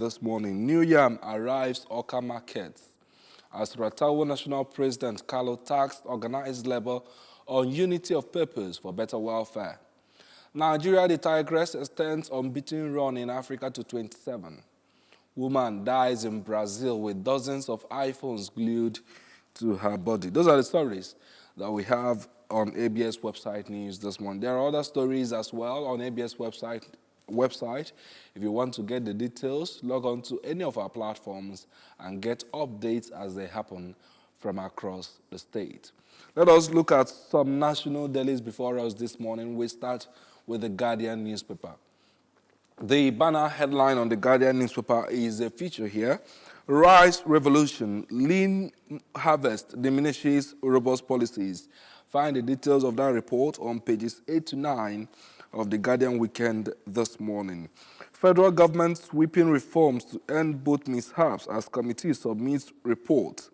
This morning, New Yam arrives Oka Market as Ratawo National President Carlo tasked organized labor on unity of purpose for better welfare. Nigeria, the Tigress, extends unbeaten run in Africa to 27. Woman dies in Brazil with dozens of iPhones glued to her body. Those are the stories that we have on ABS website news this morning. There are other stories as well on ABS website. If you want to get the details, log on to any of our platforms and get updates as they happen from across the state. Let us look at some national dailies before us this morning. We start with the Guardian newspaper. The banner headline on the Guardian newspaper is a feature here. Rice revolution, lean harvest diminishes robust policies. Find the details of that report on pages 8 to 9 of the Guardian Weekend this morning. Federal government sweeping reforms to end both mishaps as committee submits report.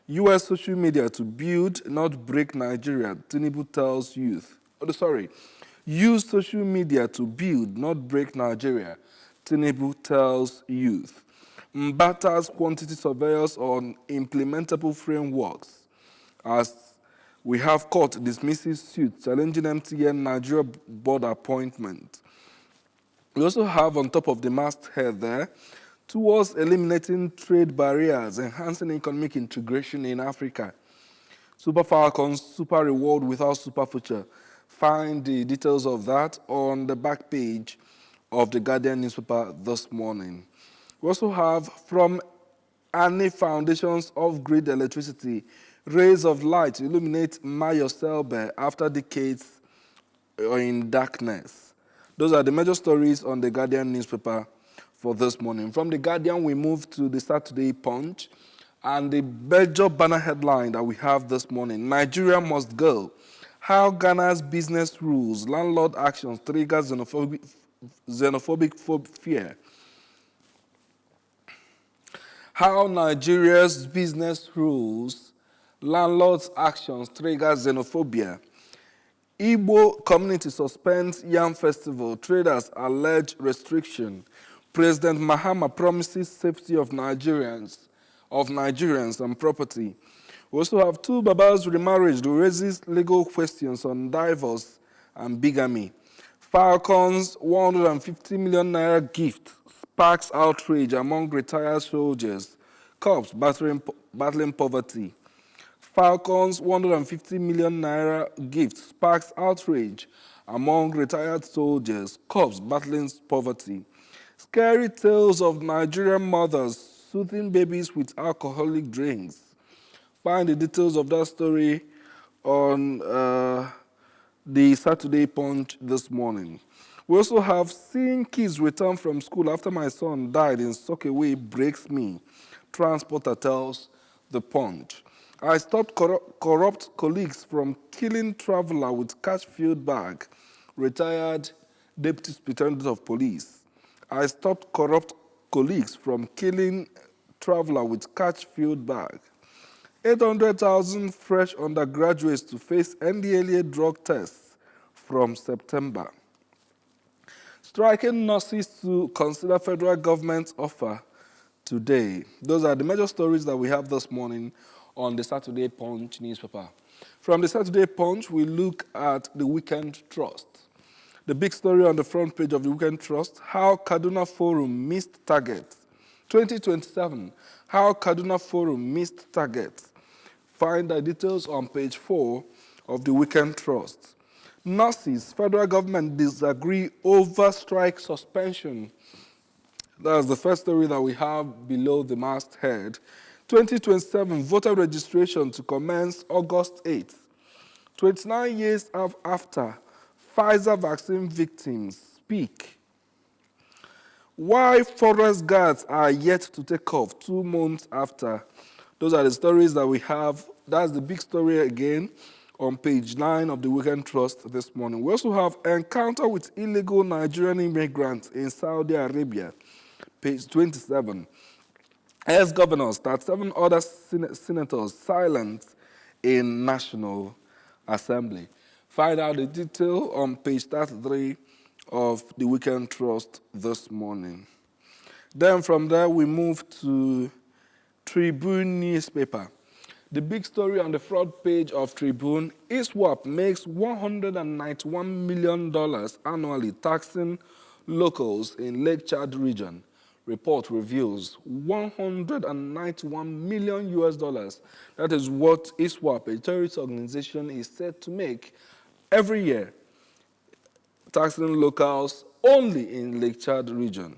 U.S. social media to build, not break Nigeria, Tinubu tells youth. Use social media to build, not break Nigeria, Tinubu tells youth. Mbata's quantity surveillance on implementable frameworks as we have court dismisses suit challenging MTN Nigeria board appointment. We also have on top of the masthead there, towards eliminating trade barriers, enhancing economic integration in Africa. Super Falcons, super reward without super future. Find the details of that on the back page of the Guardian newspaper this morning. We also have from Annie Foundations Off-Grid Electricity, rays of light illuminate Mayo Selbe after decades in darkness. Those are the major stories on the Guardian newspaper for this morning. From the Guardian, we move to the Saturday Punch and the major banner headline that we have this morning, Nigeria must go. How Ghana's business rules, landlord actions trigger xenophobic fear. How Nigeria's business rules, landlords' actions trigger xenophobia. Igbo community suspends Yam Festival. Traders allege restriction. President Mahama promises safety of Nigerians and property. We also have two Babas remarriage to raises legal questions on divorce and bigamy. Falcons 150 million naira gift sparks outrage among retired soldiers. Cops battling poverty. Falcons 150 million naira gift sparks outrage among retired soldiers. Cops battling poverty. Scary tales of Nigerian mothers soothing babies with alcoholic drinks. Find the details of that story on the Saturday Punch this morning. We also have seeing kids return from school after my son died in Sockaway breaks me. Transporter tells the Punch. I stopped corrupt colleagues from killing traveler with cash-filled bag. Retired Deputy Superintendent of Police. I stopped corrupt colleagues from killing traveler with cash-filled bag. 800,000 fresh undergraduates to face NDLEA drug tests from September. Striking nurses to consider federal government's offer today. Those are the major stories that we have this morning on the Saturday Punch newspaper. From the Saturday Punch, we look at the Weekend Trust. The big story on the front page of the Weekend Trust, how Kaduna Forum missed target. 2027, how Kaduna Forum missed target. Find the details on page 4 of the Weekend Trust. Nurses, federal government disagree over strike suspension. That's the first story that we have below the masthead. 2027 voter registration to commence August 8th. 29 years after, Pfizer vaccine victims speak. Why forest guards are yet to take off 2 months after. Those are the stories that we have. That's the big story again on page 9 of the Weekend Trust this morning. We also have encounter with illegal Nigerian immigrants in Saudi Arabia, page 27. Ex-governors, 37 other senators silent in National Assembly. Find out the detail on page 33 of the Weekend Trust this morning. Then from there, we move to Tribune newspaper. The big story on the front page of Tribune, ISWAP makes $191 million annually taxing locals in Lake Chad region. Report reveals 191 million US dollars. That is what ISWAP, a terrorist organization, is said to make every year, taxing locals only in Lake Chad region.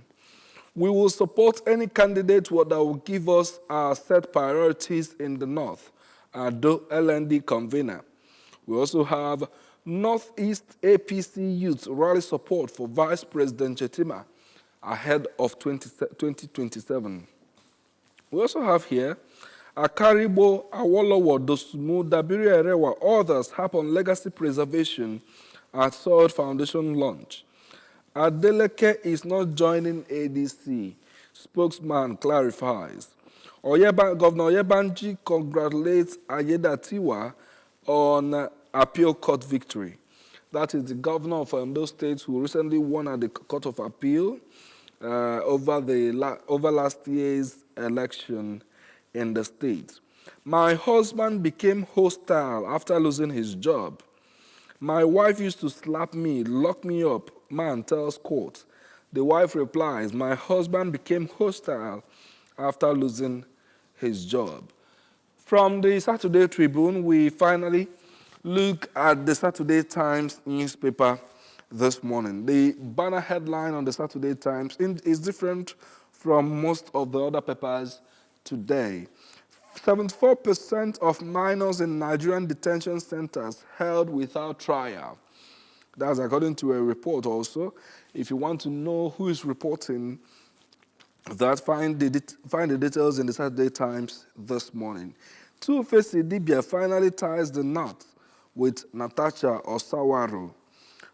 We will support any candidate that will give us our set priorities in the North, Ado LND convener. We also have Northeast APC Youth rally support for Vice President Chetima ahead of 2027. We also have here Akaribo Awolowo Dosumu Dabiri Erewa others harp on legacy preservation at Sword Foundation launch. Adeleke is not joining ADC, spokesman clarifies. Governor Oyebanji congratulates Ayedatiwa on appeal court victory. That is the governor of Ondo State who recently won at the Court of Appeal over last year's election in the state. My husband became hostile after losing his job. My wife used to slap me, lock me up, man tells court. The wife replies, my husband became hostile after losing his job. From the Saturday Tribune, we finally look at the Saturday Times newspaper this morning. The banner headline on the Saturday Times is different from most of the other papers today. 74% of minors in Nigerian detention centers held without trial. That's according to a report also. If you want to know who is reporting that, find the details in the Saturday Times this morning. Two-Face Idibia finally ties the knot with Natasha Osawaru.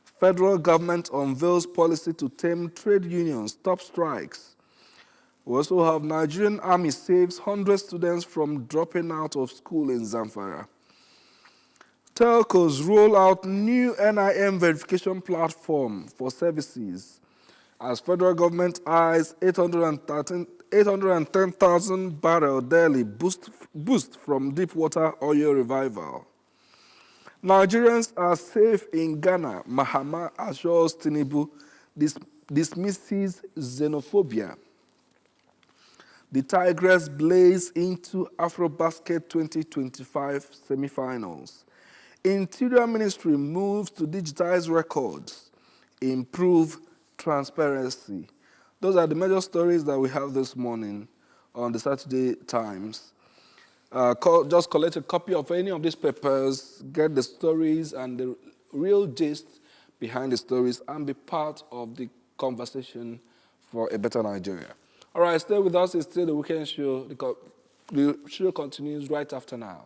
Federal government unveils policy to tame trade unions, stop strikes. We also have Nigerian Army saves 100 students from dropping out of school in Zamfara. Telcos roll out new NIM verification platform for services as federal government eyes 810,000 barrel daily boost from deep water oil revival. Nigerians are safe in Ghana. Mahama assures Tinubu dismisses xenophobia. The Tigress blaze into AfroBasket 2025 semifinals. Interior Ministry moves to digitize records, improve transparency. Those are the major stories that we have this morning on the Saturday Times. Just collect a copy of any of these papers, get the stories and the real gist behind the stories, and be part of the conversation for a better Nigeria. All right, stay with us. It's still the weekend show. The show continues right after now.